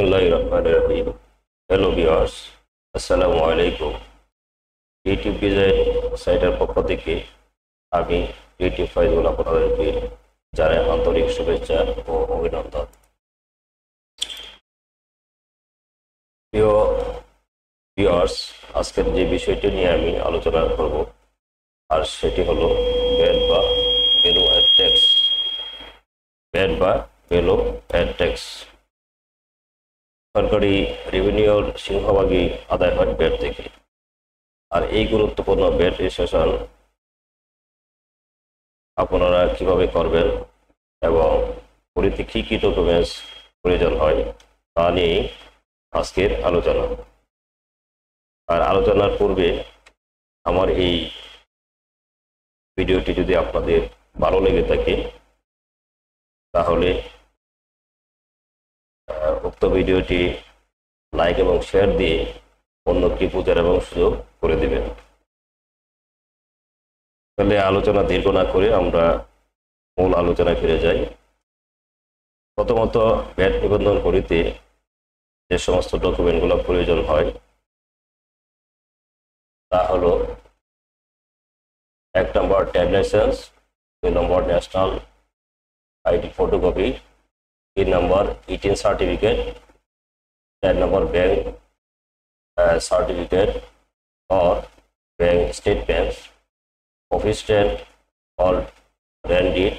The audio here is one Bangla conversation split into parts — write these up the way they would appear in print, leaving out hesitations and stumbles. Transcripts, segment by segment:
बिस्मिल्लाहिर्रहमानिर्रहीम। हेलो ভিউয়ার্স, আসসালামু আলাইকুম। ইউটিউব ডিজাইন সাইটের পক্ষ থেকে আমি ক্রিয়েটিভ ফাইজুল আপনাদেরকে জানাই আন্তরিক শুভেচ্ছা ও অভিনন্দন। প্রিয় ভিউয়ার্স, আজকের যে বিষয়টি নিয়ে আমি আলোচনা করব আর সেটি হলো ভ্যাট বা ভ্যালু অ্যাড ট্যাক্স। ভ্যাট বা ভ্যালু অ্যাড ট্যাক্স সরকারি রেভিনিউর সিংহভাগই আদায় হয় ভ্যাট থেকে। আর এই গুরুত্বপূর্ণ ভ্যাট রেজিস্ট্রেশন আপনারা কিভাবে করবেন এবং পরিতে কী কী ডকুমেন্টস প্রয়োজন হয় তা নিয়ে আজকের আলোচনা। আর আলোচনার পূর্বে আমার এই ভিডিওটি যদি আপনাদের ভালো লেগে থাকে তাহলে উক্ত ভিডিওটি লাইক এবং শেয়ার দিয়ে অন্যকে প্রচার এবং সুযোগ করে দেবেন। তাহলে আলোচনা দীর্ঘ না করে আমরা মূল আলোচনায় ফিরে যাই। প্রথমত, ভ্যাট নিবন্ধন করিতে যে সমস্ত ডকুমেন্টগুলো প্রয়োজন হয় তা হলো 1 নম্বর ট্রেড লাইসেন্স, 2 নম্বর ন্যাশনাল আইডি ফটোকপি, 3 নম্বর ইটিন সার্টিফিকেট, 4 নম্বর bank certificate or bank statements, office stamp or rent deed,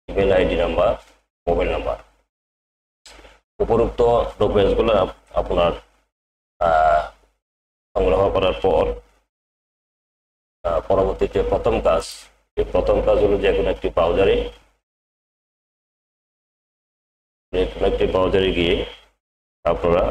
email ID number, mobile number. উপরোক্ত ডকুমেন্টসগুলো আপনার সংগ্রহ করার পর পরবর্তীতে প্রথম কাজ হলো যে কোনো একটি ব্রাউজারে গিয়ে আপনারা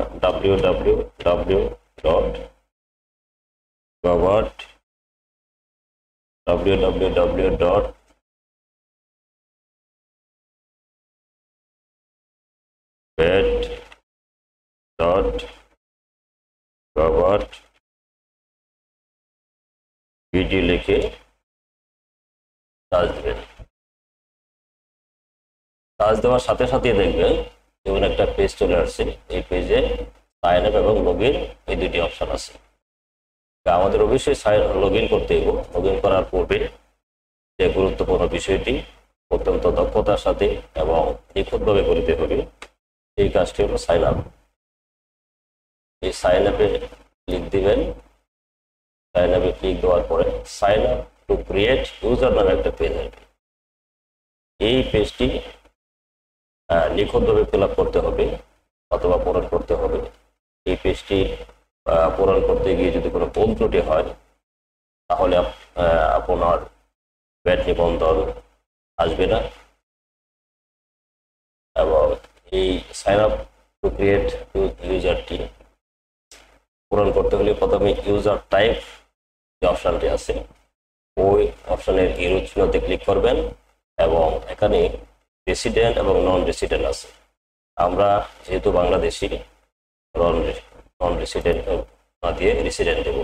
www.vat.gov.bd লিখে সার্চ দেবেন। সার্চ দেওয়ার সাথে সাথে দেখবেন যেমন একটা পেজ চলে আসছে। এই পেজে সাইন আপ এবং লগ ইন, এই দুটি অপশন আছে। আমাদের অবশ্যই লগ ইন করতে হবে। লগ ইন করার পূর্বে যে গুরুত্বপূর্ণ বিষয়টি অত্যন্ত দক্ষতার সাথে এবং নিখুঁতভাবে করিতে হবে, এই কাজটি হলো সাইন আপ। এই সাইন আপে ক্লিক দিবেন। সাইন আপে ক্লিক দেওয়ার পরে sign up to create user নামে একটা পেজ আসবে। এই পেজটি নিখুঁতভাবে ফিল আপ করতে হবে অথবা পূরণ করতে হবে। এই পেজটি পূরণ করতে গিয়ে যদি কোনো ভুল ত্রুটি হয় তাহলে আপনার ভ্যাট নিবন্ধন আসবে না। এবং এই সাইন আপ টু ক্রিয়েট ইউজারটি পূরণ করতে হলে প্রথমে ইউজার টাইপ যে অপশানটি আছে ওই অপশানের এরো চিহ্নতে ক্লিক করবেন এবং এখানে রেসিডেন্ট এবং নন রেসিডেন্ট আছে। আমরা যেহেতু বাংলাদেশি, নন রেসিডেন্ট না দিয়ে রেসিডেন্ট দেব।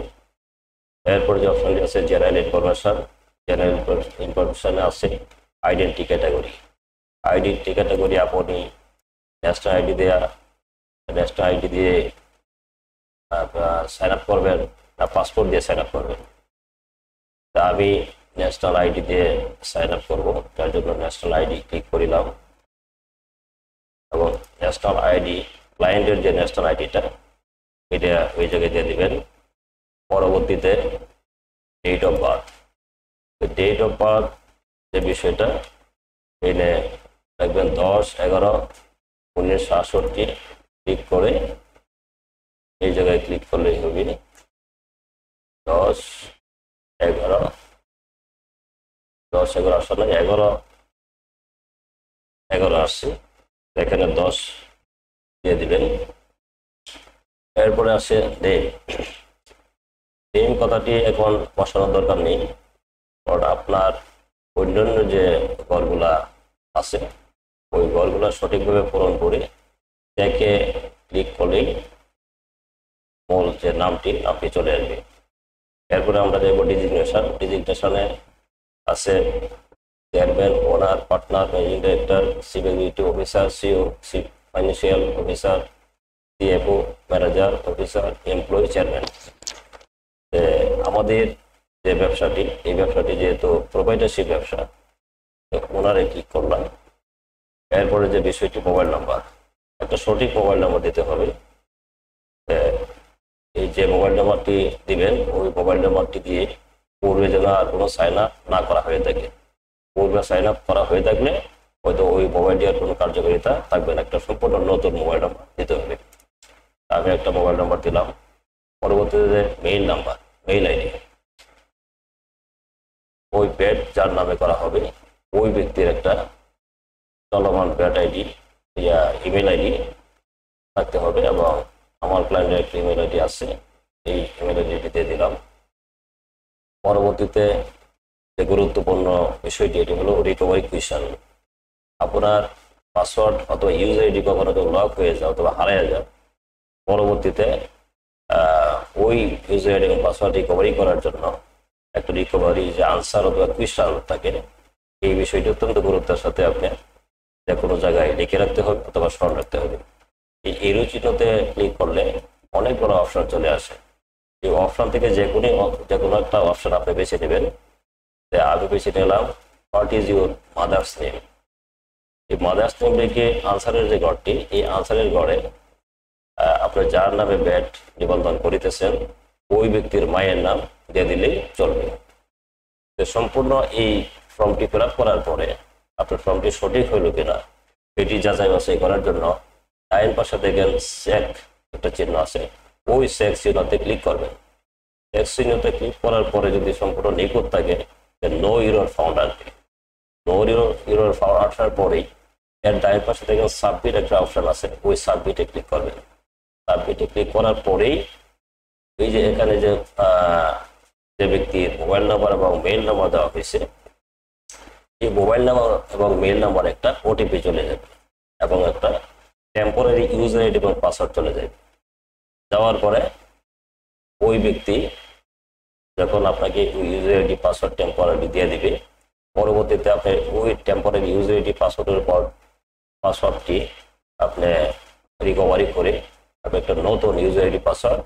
এরপর যে অপশানটি আছে জেনারেল ইনফরমেশনে আছে আইডেন্টি ক্যাটাগরি। আইডেন্টি ক্যাটাগরি আপনি ন্যাশনাল আইডি দিয়ে সাইন আপ করবেন না পাসপোর্ট দিয়ে সাইন আপ করবেন। তা আমি ন্যাশনাল আইডি দিয়ে সাইন আপ করবো, তার জন্য ন্যাশনাল আইডি ক্লিক করিলাম এবং ন্যাশনাল আইডি ক্লায়েন্টের যে ন্যাশনাল আইডিটা এটা ওই জায়গায় দিয়ে দিবেন। পরবর্তীতে ডেট অফ বার্থ যে বিষয়টা এনে দেখবেন 10/11/1968 ক্লিক করে এই জায়গায় ক্লিক করলেই হবে। 10/11 আসলে 11 আসছে, এখানে 10 দিয়ে দিবেন। এরপরে আসে নেম কথাটি এখন বসানোর দরকার নেই, কারণ আপনার অন্যান্য যে ঘরগুলা আছে ওই ঘরগুলা সঠিকভাবে পূরণ করে দেখে ক্লিক করলেই মূল যে নামটি চলে আসবে। এরপরে আমরা দেখব ডিজিগনেশনে আছে chairman, owner, partner, managing director, chief executive officer, CEO, financial officer, CFO, manager, officer, employee, chairman. আমাদের যে ব্যবসাটি, এই ব্যবসাটি যেহেতু প্রোভাইডারশিপ ব্যবসা, ওনারে ক্লিক করলাম। এরপরে যে বিষয়টি মোবাইল নাম্বার, একটা সঠিক মোবাইল নাম্বার দিতে হবে। এই যে মোবাইল নাম্বারটি দিবেন, ওই মোবাইল নাম্বারটি দিয়ে পূর্বে যেন আর কোনো সাইন আপ না করা হয়ে থাকে। পূর্বে সাইন আপ করা হয়ে থাকলে হয়তো ওই মোবাইলটি আর কোনো কার্যকারিতা থাকবে না। একটা সম্পূর্ণ নতুন মোবাইল নাম্বার দিতে হবে। আমি একটা মোবাইল নাম্বার দিলাম। পরবর্তীতে মেইল নাম্বার, মেইল আইডি, ওই প্যাড যার নামে করা হবে ওই ব্যক্তির একটা চলমান প্যাড আইডি ইয়া ইমেল আইডি থাকতে হবে, এবং আমার ক্লায়েন্টের একটা ইমেল আইডি আছে, এই ইমেল আইডিটি দিয়ে দিলাম। পরবর্তীতে যে গুরুত্বপূর্ণ বিষয়টি, এটি হলো রিকভারি কুয়েশন। আপনার পাসওয়ার্ড অথবা ইউজার আইডি কখনো লক হয়ে যায় অথবা হারিয়ে যায়, পরবর্তীতে ওই ইউজার আইডি এবং পাসওয়ার্ড রিকভারি করার জন্য একটা রিকভারি যে আনসার অথবা কুয়েশন থাকে, এই বিষয়টি অত্যন্ত গুরুত্বের সাথে আপনি যে কোনো জায়গায় লিখে রাখতে হবে অথবা স্মরণ রাখতে হবে। এই এরো চিহ্নতে ক্লিক করলে অনেক বড় অপশন চলে আসে। এই অপশন থেকে যে কোনো একটা অপশন আপনি বেছে নেবেন। আমি বেছে নিলাম what is your mother's name. এই মাদার্স নেম লিখে আনসারের যে ঘরটি, এই আনসারের ঘরে আপনি যার নামে ব্যাট নিবন্ধন করিতেছেন ওই ব্যক্তির মায়ের নাম দিয়ে দিলেই চলবে। সম্পূর্ণ এই ফর্মটি ফিল আপ করার পরে আপনার ফর্মটি সঠিক হইল কিনা এটি যাচাই বাছাই করার জন্য ডাইন পাশে দেখেন চেক একটা চিহ্ন আছে, ওই চেক চিহ্নতে ক্লিক করবেন। চেক চিহ্নতে ক্লিক করার পরে যদি সম্পূর্ণ নিখুঁত থাকে, নো ইরর ফাউন্ড আসবে। নো ইরর ফাউন্ড আসার পরেই এর ডাইন পাশে দেখেন সাবমিট একটা অপশন আছে, ওই সাবমিটে ক্লিক করবেন। সাবমিটে ক্লিক করার পরেই এই যে এখানে যে ব্যক্তির মোবাইল নাম্বার এবং মেইল নাম্বার দেওয়া হয়েছে, এই মোবাইল নাম্বার এবং মেইল নাম্বার একটা ওটিপি চলে যাবে এবং একটা টেম্পোরারি ইউজার আইডি এবং পাসওয়ার্ড চলে যাবে। যাওয়ার পরে ওই ব্যক্তি যখন আপনাকে ইউজার আইডি পাসওয়ার্ড টেম্পোরারি দিয়ে দিবে, পরবর্তীতে আপনি ওই টেম্পোরারি ইউজার আইডি পাসওয়ার্ডের পর পাসওয়ার্ডটি আপনি রিকভারি করে আপনি একটা নতুন ইউজার আইডি পাসওয়ার্ড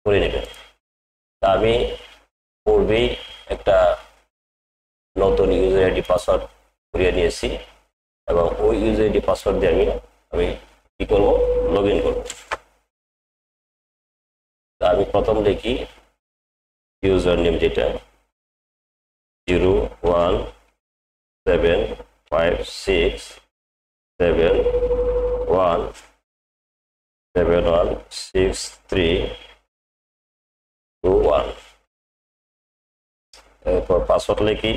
করে নেবেন। তা আমি পূর্বেই একটা নতুন ইউজার আইডি পাসওয়ার্ড করিয়ে নিয়েছি এবং ওই ইউজার আইডি পাসওয়ার্ড দিয়ে আমি কি করব, লগ ইন করব। তা আমি প্রথম লিখি ইউজার নেম, যেটা 0156717171631। এরপর পাসওয়ার্ড লিখি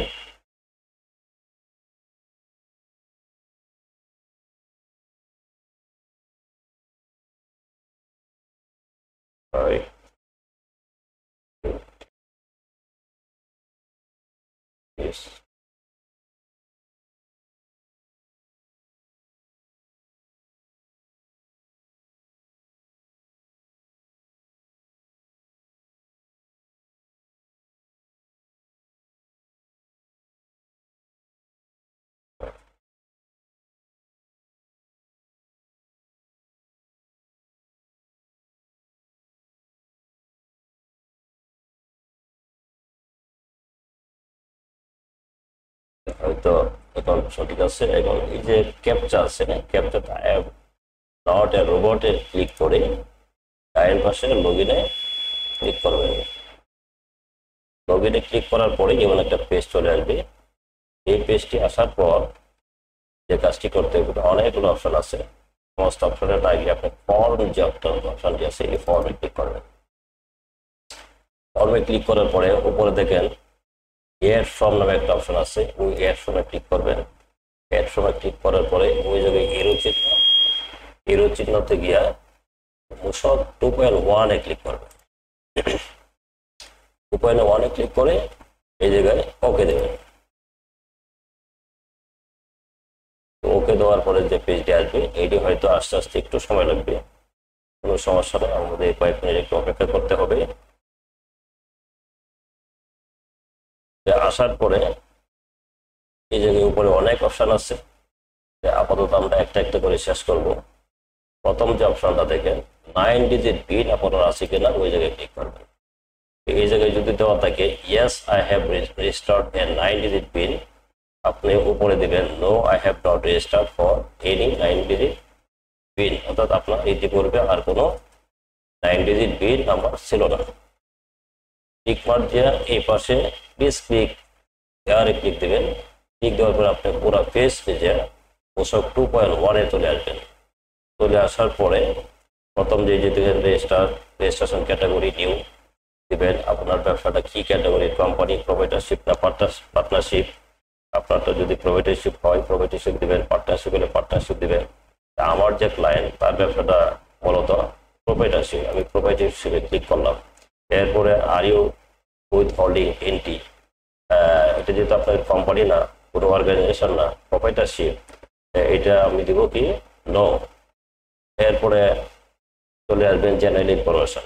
হয়তো এখন সঠিক আছে। এখন এই যে ক্যাপচা আছে না, ক্যাপচাটা নট এ রোবটে ক্লিক করে ডাইন পাশে লগ ইনে ক্লিক করবেন। লগ ইনে ক্লিক করার পরে যেমন একটা পেজ চলে আসবে। এই পেজটি আসার পর যে কাজটি করতে হবে, অনেকগুলো অপশন আছে। সমস্ত অপশনের আগে আপনি ফর্ম যে অপশনটি আছে এই ফর্মে ক্লিক করবেন। ফর্মে ক্লিক করার পরে উপরে দেখেন এড ফর্ম নামে একটা অপশন আছে, ওই এড ফর্মে ক্লিক করবেন। এড ফর্মে ক্লিক করার পরে ওই জায়গায় এরো চিহ্নতে গিয়া সব 2.1 ক্লিক করবেন। 2.1 ক্লিক করে এই জায়গায় ওকে দেবেন। ওকে দেওয়ার পরে যে পেজটি আসবে, এইটি হয়তো আস্তে আস্তে একটু সময় লাগবে, কোনো সমস্যা নেই, আমাদের কয়েক মিনিট একটু অপেক্ষা করতে হবে। আসার পরে এই জায়গায় উপরে অনেক অপশন আছে, আপাতত আমরা একটা একটা করে শেষ করব। প্রথম যে অপশনটা দেখেন 9 ডিজিট পিন আপনার আছে কিনা ওই জায়গায় ক্লিক করবেন। এই জায়গায় যদি দেওয়া থাকে yes I have registered a 9 digit pin, আপনি উপরে দিবেন no I have not registered for any 9 digit pin, অর্থাৎ আপনার ইতিপূর্বে আর কোনো 9 ডিজিট পিন নাম্বার ছিল না। টিক মার্ক দিয়ে এই পাশে প্লিজ ক্লিক এয়ারে ক্লিক দেবেন। ক্লিক দেওয়ার পরে আপনি পুরো পেজ পেজে পোশাক 2.1 এ চলে আসবেন। চলে আসার পরে প্রথম যে দিবেন রেজিস্ট্রেশন ক্যাটাগরি নিউ দিবেন, আপনার ব্যবসাটা কি ক্যাটাগরি, কোম্পানি, প্রোভাইডারশিপ না পার্টনারশিপ। আপনারটা যদি প্রোভাইডারশিপ হয় প্রোভাইডারশিপ দিবেন, পার্টনারশিপ হলে পার্টনারশিপ দিবেন। আমার যে ক্লায়েন্ট তার ব্যবসাটা মূলত প্রোভাইডারশিপ, আমি প্রোভাইডারশিপে ক্লিক করলাম। এরপরে are you withholding entity, এটা যেহেতু আপনার কোম্পানি না, কোনো অর্গানাইজেশন না, প্রোভাইডারশিপ, এটা আমি দিব কি নো। এরপরে চলে আসবেন জেনারেল ইনফরমেশন।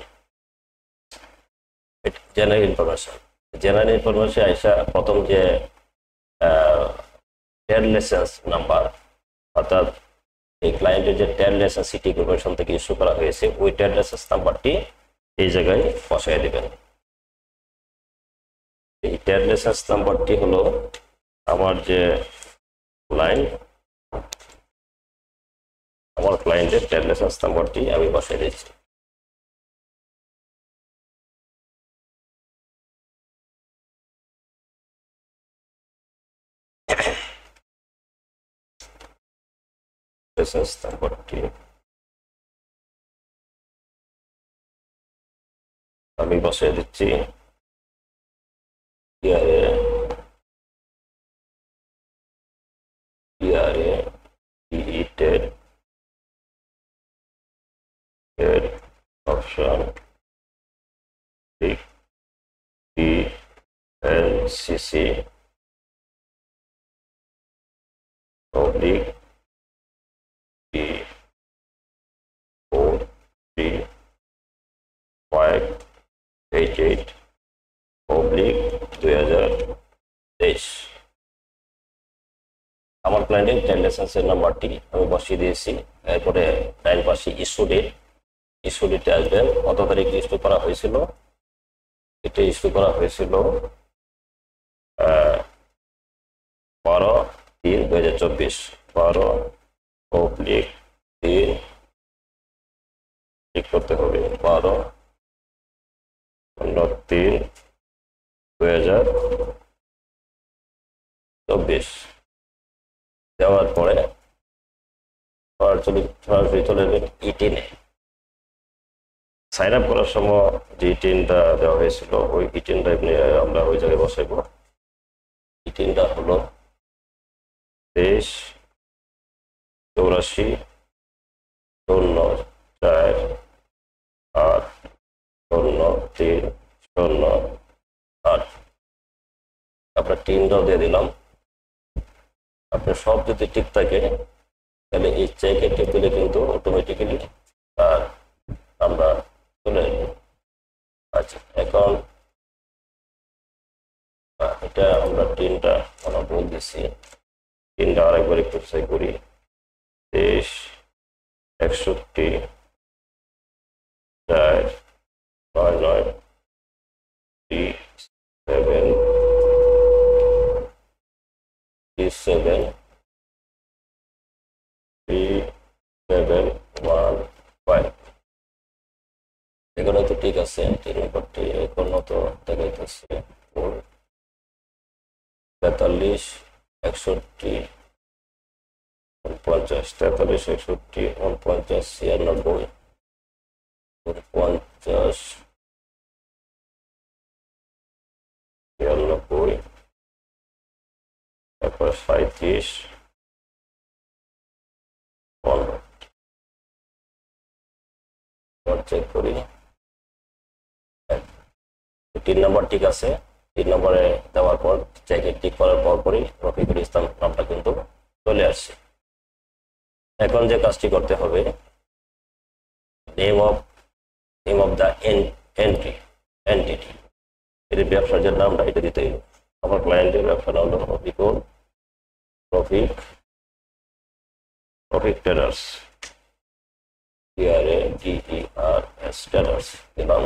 জেনারেল ইনফরমেশন আইসা প্রথম যে ট্রেড লাইসেন্স নাম্বার, অর্থাৎ এই ক্লায়েন্টের যে ট্রেড লাইসেন্স সিটি কর্পোরেশন থেকে ইস্যু করা হয়েছে ওই ট্রেড লাইসেন্স নাম্বারটি এই জায়গায় বসাই দেবেন। এই ট্রেড লাইসেন্স নাম্বারটি হলো আমার যে আমার ক্লায়েন্টের ট্রেড লাইসেন্স নাম্বারটি আমি বসাই দিচ্ছি। লাইসেন্স নাম্বারটি আমি বসাই দিচ্ছি। Option CC oblique D43588/2023। আমার ক্লায়েন্টের ট্রেড লাইসেন্সের নাম্বারটি আমি বসিয়ে দিয়েছি। এরপরে ডাইন পাশে ইস্যু ডেটে আসবেন, কত তারিখ ইস্যু করা হয়েছিল। এটা ইস্যু করা হয়েছিল 12/3/2024, 12/3 ঠিক করতে হবে, 12/3/2024 দেওয়ার পরে সরাসরি চলে যাবেন ইটিনে। সাইন আপ করার সময় যে ইটিনটা দেওয়া হয়েছিল ওই ইটিনটা আমরা ওই জায়গায় বসাইব। ইটিনটা হলো 23/04/8/03/08। আপনার টিনটাও দিয়ে দিলাম। আপনার সব যদি ঠিক থাকে তাহলে এই চেক টিপ দিলে কিন্তু অটোমেটিক্যালি আমরা চলে আসবো। আচ্ছা, এখন এটা আমরা টিনটা আমরা বল দিচ্ছি, টিনটা আরেকবার একটু চেক করি। 23/9/37/3715 এগুলো তো ঠিক আছে। তিন নম্বরটি এখনো তো দেখাইতেছে 43/61/49, 43/61/49, 49/96, তারপর 37/15 চেক করি। 3 নম্বর ঠিক আছে। 3 নম্বরে দেওয়ার পর চেকে ক্লিক করার পরই রফিকুল ইসলাম নামটা কিন্তু চলে আসছে। এখন যে কাজটি করতে হবে, নেম অফ দ্য এন্টিটি, এর ব্যবসার যে নামটা এটা দিতে হবে। আমার ক্লায়েন্টের ব্যবসার নাম হলো রফিক ট্রেডার্স। স্ট্যাটাস দিলাম।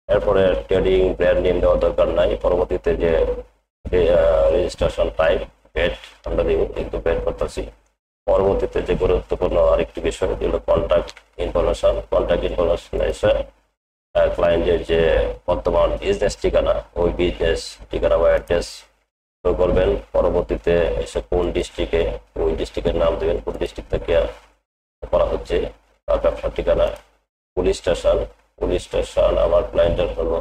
এরপরে ট্রেডিং ব্র্যান্ড নেম দেওয়ার দরকার নাই। পরবর্তীতে যে রেজিস্ট্রেশন টাইপ পেড আমরা দিব, কিন্তু পেড করতেছি। পরবর্তীতে যে গুরুত্বপূর্ণ আরেকটি বিষয় হলো কন্ট্যাক্ট ইনফরমেশন। কন্ট্যাক্ট ইনফরমেশন এসে ক্লায়েন্টের যে বর্তমান বিজনেস ঠিকানা, ওই বিজনেস ঠিকানা বা অ্যাড্রেস শো করবেন। পরবর্তীতে এসে কোন ডিস্ট্রিক্টে, ওই ডিস্ট্রিক্টের নাম দেবেন, কোন ডিস্ট্রিক্ট থেকে করা হচ্ছে তার ব্যবসার ঠিকানা। পুলিশ স্টেশন, পুলিশ স্টেশন আমার ক্লায়েন্টের হলো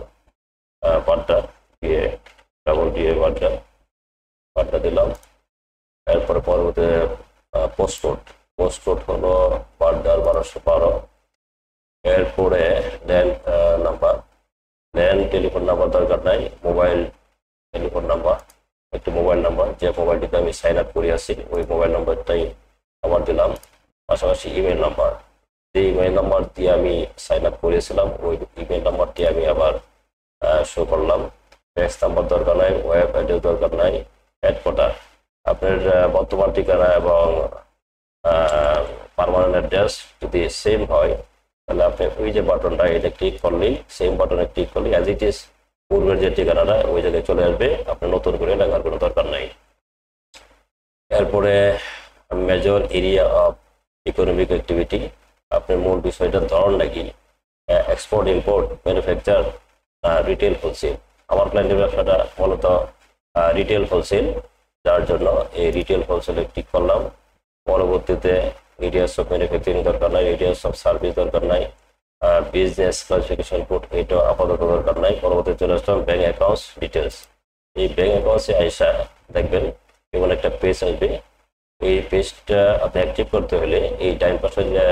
বাড্ডা, দিয়ে DA বাড্ডা, বাড্ডা দিলাম। এরপরে পরবর্তীতে পোস্টকোড, পোস্টকোড হলো বাড্ডার 1212। এরপরে land number, land telephone number দরকার নাই, মোবাইল টেলিফোন নাম্বার, একটি মোবাইল নাম্বার যে মোবাইলটিতে আমি সাইন আপ করে আসি ওই মোবাইল নাম্বারটাই আবার দিলাম। পাশাপাশি ইমেল নাম্বার, যে ইমেল নাম্বার দিয়ে আমি সাইন আপ করেছিলাম ওই ইমেল নাম্বারটি আমি আবার শো করলাম। ফ্যাক্স নাম্বার দরকার নাই, ওয়েব অ্যাড্রেস দরকার নাই। হেডকোয়ার্টার, আপনার বর্তমান ঠিকানা এবং পার্মানেন্ট অ্যাড্রেস যদি সেম হয় তাহলে আপনি ওই যে বাটনটা এটা ক্লিক করলেই, সেম বাটনে ক্লিক করলেই অ্যাজ ইট ইজ পূর্বের যে ঠিকানাটা ওই জায়গায় চলে আসবে, আপনি নতুন করে লেখার কোনো দরকার নাই। এরপরে major area of economic activity, আপনার মূল বিষয়টার ধরন নাকি, export, import, manufacture, retail, wholesale. আমার ক্লায়েন্টের ব্যবসাটা মূলত রিটেল হোলসেল, যার জন্য এই রিটেল হোলসেলে ক্লিক করলাম। পরবর্তীতে এরিয়াস অফ ম্যানুফ্যাকচারিং দরকার নাই, এরিয়াস অফ সার্ভিস দরকার নাই, বিজনেস ক্লাসিফিকেশন কোড এটা আপাতত দরকার নাই। পরবর্তীতে চলে আসলাম ব্যাঙ্ক অ্যাকাউন্টস ডিটেলস। এই ব্যাঙ্ক অ্যাকাউন্টসে আইসা দেখবেন এমন একটা পেজ আসবে। এই পেজটা আপনি অ্যাক্টিভ করতে হলে এই ডাইন পাশে যে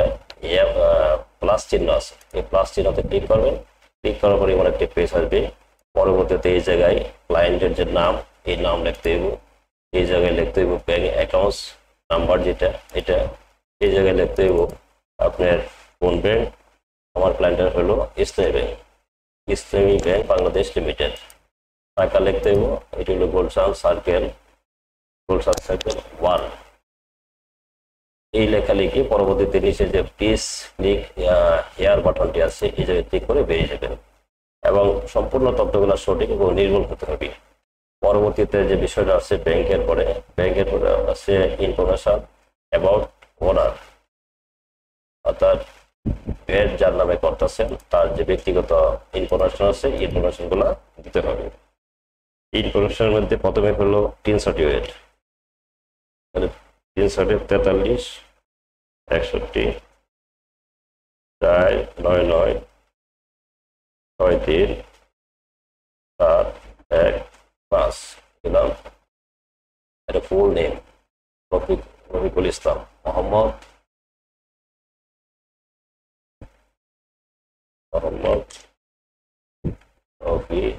প্লাস চিহ্ন আছে, এই প্লাস চিহ্নতে ক্লিক করবেন। ক্লিক করার পরে এমন একটা পেজ আসবে। পরবর্তীতে এই জায়গায় ক্লায়েন্টের যে নাম, এই নাম লিখতে হইব, এই জায়গায় লিখতে হইব ব্যাঙ্ক অ্যাকাউন্টস নাম্বার যেটা, এটা এই জায়গায় লিখতে হইব আপনার কোন ব্যাংক। আমার ক্লায়েন্টের হলো ইসলামী ব্যাংক, ইসলামী ব্যাংক বাংলাদেশ লিমিটেড। টাকা লিখতে হইব, এটি হলো গুলশান সার্কেল, গুলশান সার্কেল 1। এই লেখা লিখে পরবর্তীতে নিচে যে প্লিজ ক্লিক হেয়ার বাটনটি আছে এই জায়গায় ক্লিক করে বেরিয়ে যাবেন এবং সম্পূর্ণ তথ্যগুলো সঠিক এবং নির্ভুল হতে হবে। পরবর্তীতে যে বিষয়টা আছে ব্যাংকের পরে আছে ইনফরমেশন অ্যাবাউট ওনার, অর্থাৎ ব্যাংক যার নামে করতেছেন তার যে ব্যক্তিগত ইনফরমেশন আছে ইনফরমেশনগুলো দিতে হবে। ইনফরমেশনের মধ্যে প্রথমে হলো 3 সার্টিফিকেট, 343 61 4 9 9 6 3 7 1 5 দিলাম। এটা ফুল নেম রফিকুল ইসলাম মোহাম্মদ রফিকুল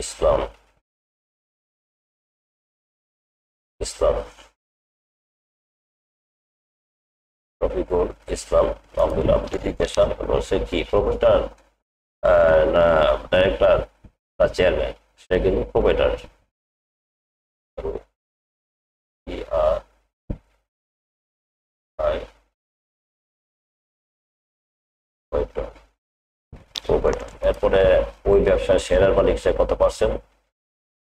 ইসলাম রফিকুল ইসলাম নাম দিলাম। এডুকেশন সে কি প্রোপ্রাইটার না ডাইরেক্টর না চেয়ারম্যান, সে কিন্তু প্রোপ্রাইটার। এরপরে ওই ব্যবসার শেয়ারের মালিক সে কত পার্সেন্ট,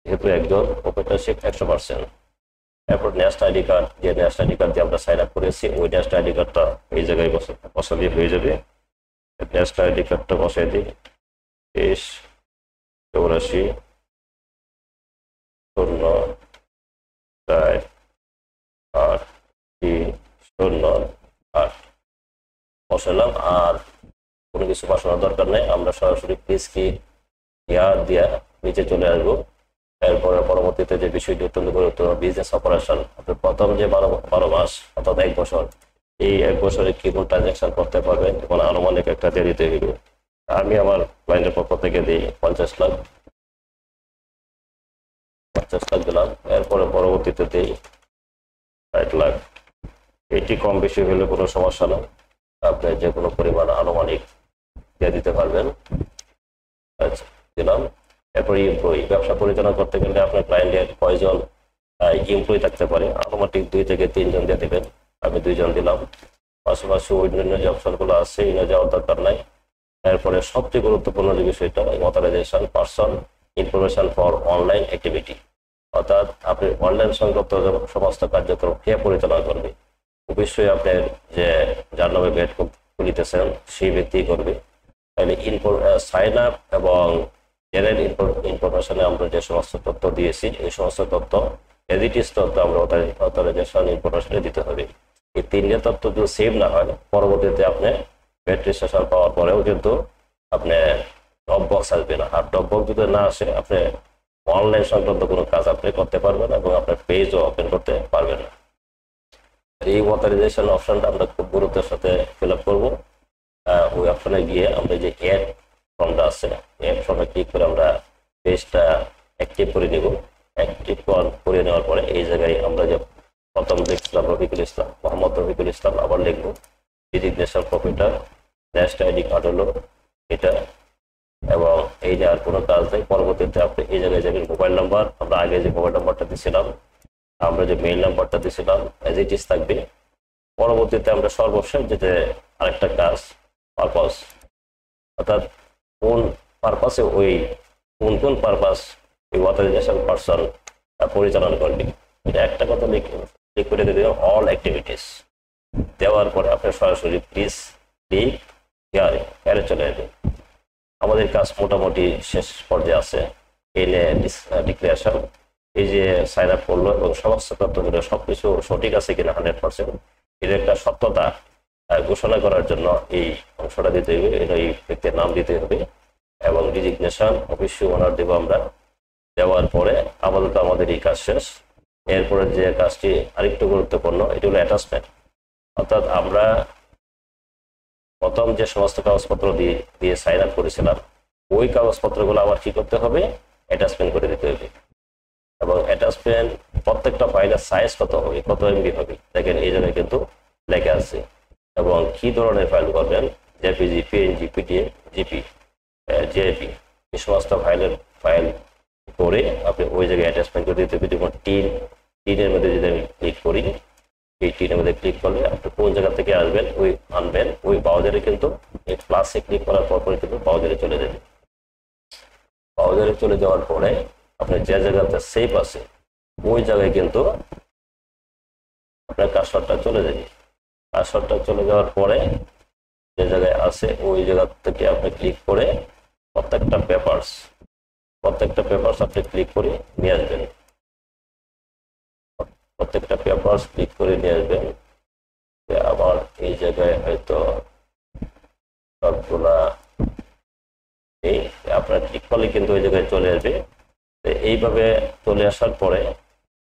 যেহেতু একজন প্রোপ্রাইটারশিপ 100%। এরপর ন্যাশনাল আইডি কার্ড, যে ন্যাশনাল আইডি কার্ড দিয়ে আমরা সাইন আপ করেছি ওই ন্যাশনাল আইডি কার্ডটা এই জায়গায় বসালে হয়ে যাবে। ন্যাশনাল আইডি কার্ডটা বসাই দিই 23 84 0 4 8 3 0 8 বসালাম। আর কোনো কিছু বসানোর দরকার নেই, আমরা সরাসরি প্লিজ কি ইয়ার দিয়া নিচে চলে আসবো। এরপরে পরবর্তীতে যে বিষয়টি অত্যন্ত গুরুত্বপূর্ণ বিজনেস অপারেশন, প্রথম যে 12 মাস অর্থাৎ 1 বছর, এই 1 বছরে কি কোন ট্রানজাকশন করতে পারবেন এবং আনুমানিক একটা দিয়ে দিতে হবে। আমি আমার ক্লায়েন্টের পক্ষ থেকে দিই 50 লাখ দিলাম। এরপরে পরবর্তীতে দিই 60 লাখ। এটি কম বেশি হলে কোনো সমস্যা না, আপনি যে কোনো পরিমাণ আনুমানিক দিয়ে দিতে পারবেন। আচ্ছা দিলাম। এরপরে এমপ্লয়ি, ব্যবসা পরিচালনা করতে গেলে আপনার ক্লায়েন্টের কয়জন এমপ্লয়ি থাকতে পারে, অটোমেটিক 2 থেকে 3 জন দিয়ে দেবেন। আমি 2 জন দিলাম। পাশাপাশি অন্যান্য যে অপশনগুলো আছে এগুলো যাওয়ার দরকার নাই। এরপরে সবচেয়ে গুরুত্বপূর্ণ যে বিষয়টা, authorisation person information for online activity, অর্থাৎ আপনি অনলাইন সংক্রান্ত সমস্ত কার্যক্রম কে পরিচালনা করবে। অবশ্যই আপনার যে যার নামে ব্যাট খুলিতেছেন সেই ব্যক্তি করবে। তাহলে সাইন আপ এবং জেনারেল ইনফরমেশনে আমরা যে সমস্ত তথ্য দিয়েছি এই সমস্ত তথ্য এডিটিস তথ্য আমরা অথরাইজেশন ইনফরমেশনে দিতে হবে। এই 3টে তথ্য যদি সেভ না হয়, পরবর্তীতে আপনি ব্যাট রেজিস্ট্রেশন পাওয়ার পরেও কিন্তু আপনি ড্রপ বক্স আসবে না। আর ড্রপ বক্স যদি না আসে, আপনি অনলাইন সংক্রান্ত কোনো কাজ আপনি করতে পারবেন না এবং আপনার পেজও ওপেন করতে পারবেন না। এই অথরাইজেশন অপশনটা আমরা খুব গুরুত্বের সাথে ফিল আপ করবো। ওই অপশনে গিয়ে আমরা যে অ্যাড ফর্মটা আছে, অ্যাড ফর্মে ক্লিক করে আমরা পেজটা অ্যাক্টিভ করে নেব। অ্যাক্টিভ করে নেওয়ার পরে এই জায়গায় আমরা যে প্রথম দেখছিলাম রফিকুল ইসলাম, মোহাম্মদ রফিকুল ইসলাম, আবার লিখবো ডিজিগনেশন প্রফিটার, নেক্সট আইডি কার্ড হলো এটা, এবং এই যে আর কোনো কাজ নেই। পরবর্তীতে আপনি এই জায়গায় যাবেন মোবাইল নাম্বার, আমরা আগে যে মোবাইল নাম্বারটা দিয়েছিলাম, আমরা যে মেইল নাম্বারটা দিয়েছিলাম অ্যাজ ইট ইজ থাকবে। পরবর্তীতে আমরা সর্বশেষ যেতে আরেকটা কাজ পারপাস, অর্থাৎ কোন পারপাসে ওই কোন পারপাস ওই অথরাইজেশন পারসন পরিচালনা করবে, এটা একটা কথা ক্লিক করে দিতে অল অ্যাক্টিভিটিস। দেওয়ার পরে আপনার সরাসরি প্লিজ ক্লিক হেয়ারে চলে যাবে। আমাদের কাজ মোটামুটি শেষ পর্যায়ে আছে। এনে ডিক্লারেশন, এই যে সাইন আপ করলো এবং সমস্ত তথ্যগুলো সবকিছু সঠিক আছে কিনা 100%, এর একটা সত্যতা ঘোষণা করার জন্য এই অংশটা দিতে হবে। এটা এই ব্যক্তির নাম দিতে হবে এবং ডিজিগনেশন অফিসিয়াল ওনার দেবো আমরা। দেওয়ার পরে আপাতত আমাদের এই কাজ শেষ। এরপরে যে কাজটি আরেকটু গুরুত্বপূর্ণ, এটি হলো অ্যাটাচমেন্ট, অর্থাৎ আমরা প্রথম যে সমস্ত কাগজপত্র দিয়ে সাইন আপ করেছিলাম ওই কাগজপত্রগুলো আবার কি করতে হবে, অ্যাটাচমেন্ট করে দিতে হবে। এবং অ্যাটাচমেন্ট প্রত্যেকটা ফাইলের সাইজ কত হবে, কত এমবি হবে, দেখেন এই জায়গায় কিন্তু লেখা আছে। এবং কি ধরনের ফাইল করবেন, JPG, PNG, PDF, GP, JP, এই সমস্ত ফাইল করে আপনি ওই জায়গায় অ্যাটাচমেন্ট করে দিতে হবে। যেমন টিনের মধ্যে যদি আমি ক্লিক করি, এই টিনের মধ্যে ক্লিক করলে আপনি কোন জায়গা থেকে আনবেন ওই ব্রাউজারে কিন্তু এই প্লাসে ক্লিক করার পর কিন্তু ব্রাউজারে চলে যাবে। ব্রাউজারে চলে যাওয়ার পরে আপনার যে জায়গাতে সেভ আছে ওই জায়গায় কিন্তু আপনার কার্সরটা চলে যাবে। কার্সরটা চলে যাওয়ার পরে যে জায়গায় আছে ওই জায়গা থেকে আপনি ক্লিক করে প্রত্যেকটা পেপারস আপনি ক্লিক করে নিয়ে আসবেন। প্রত্যেকটা পেপারস ক্লিক করে নিয়ে আসবেন। আবার এই জায়গায় হয়তো সবগুলা এই আপনার ক্লিক করলে কিন্তু ওই জায়গায় চলে আসবে। এইভাবে চলে আসার পরে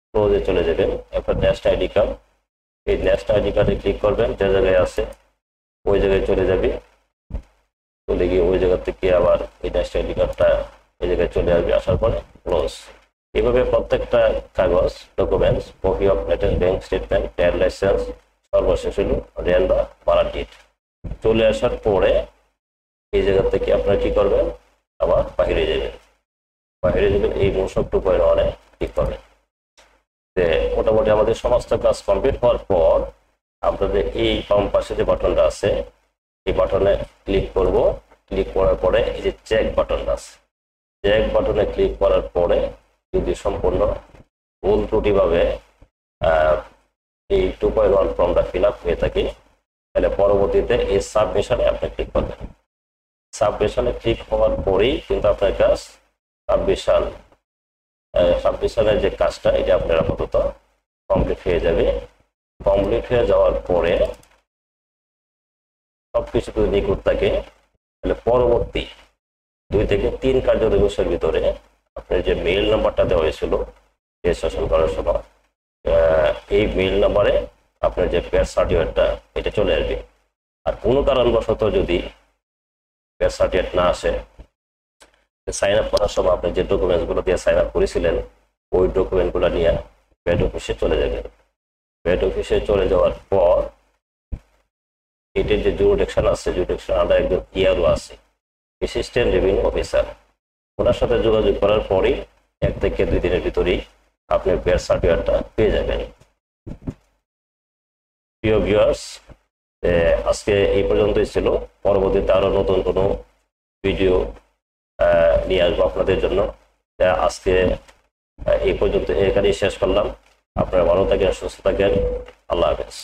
ক্লোজে চলে যাবেন। এরপর নেক্সট আইডি কার্ড, এই নেক্সট আইডি কার্ডে ক্লিক করবেন, যে জায়গায় আছে ওই জায়গায় চলে যাবে। চলে গিয়ে ওই জায়গা থেকে আবার এই নেক্সট আইডি কার্ডটা এই জায়গায় চলে আসবে। আসার পরে ক্লোজ। এইভাবে প্রত্যেকটা কাগজ, documents, copy of latest bank statement, trade licence, সর্বশেষ হলো রেন্ট বা ভাড়া ডিট চলে আসার পরে এই জায়গা থেকে আপনারা কি করবেন, আবার বাহিরে যাবেন। এই মোশন 2.1 ক্লিক করবেন। মোটামুটি আমাদের সমস্ত কাজ কমপ্লিট হওয়ার পর আপনাদের এই বাম পাশে যে বাটনটা আছে এই বাটনে ক্লিক করব। ক্লিক করার পরে এই যে চেক বাটনটা আছে, চেক বাটনে ক্লিক করার পরে যদি সম্পূর্ণ ভুল ত্রুটিভাবে এই 2.1 ফর্মটা ফিল আপ হয়ে থাকে তাহলে পরবর্তীতে এই সাবমিশনে আপনি ক্লিক করবেন। সাবমিশনে ক্লিক হওয়ার পরেই কিন্তু আপনার কাজ সাবমিশনের যে কাজটা এটা আপনার আপাতত কমপ্লিট হয়ে যাবে। কমপ্লিট হয়ে যাওয়ার পরে সবকিছু যদি নিখুঁত থাকে তাহলে পরবর্তী 2 থেকে 3 কার্য দিবসের ভিতরে আপনার যে মেইল নাম্বারটা দেওয়া হয়েছিল রেজিস্ট্রেশন করার সময় এই মেইল নাম্বারে আপনার যে প্যাড সার্টিফিকেটটা এটা চলে আসবে। আর কোনো কারণবশত যদি প্যাড সার্টিফিকেট না আসে, সাইন আপ করার সময় আপনি যে ডকুমেন্টসগুলো দিয়ে সাইন আপ করেছিলেন ওই ডকুমেন্টগুলো নিয়ে প্যাড অফিসে চলে যাবেন। প্যাড অফিসে চলে যাওয়ার পর এটির যে জুরিডিকশন আছে, জুরিডিকশন আন্ডার একজন ইয়ারও আছে, অ্যাসিস্ট্যান্ট রেভিনিউ অফিসার, ওনার সাথে যোগাযোগ করার পরেই 1 থেকে 2 দিনের ভিতরেই আপনি পেড সফটওয়্যারটা পেয়ে যাবেন। প্রিয় ভিউয়ার্স, আজকে এই পর্যন্তই ছিল। পরবর্তীতে আরো নতুন কোনো ভিডিও নিয়ে আসবো আপনাদের জন্য। আজকে এই পর্যন্ত এখানেই শেষ করলাম। আপনারা ভালো থাকেন, সুস্থ থাকেন। আল্লাহ হাফেজ।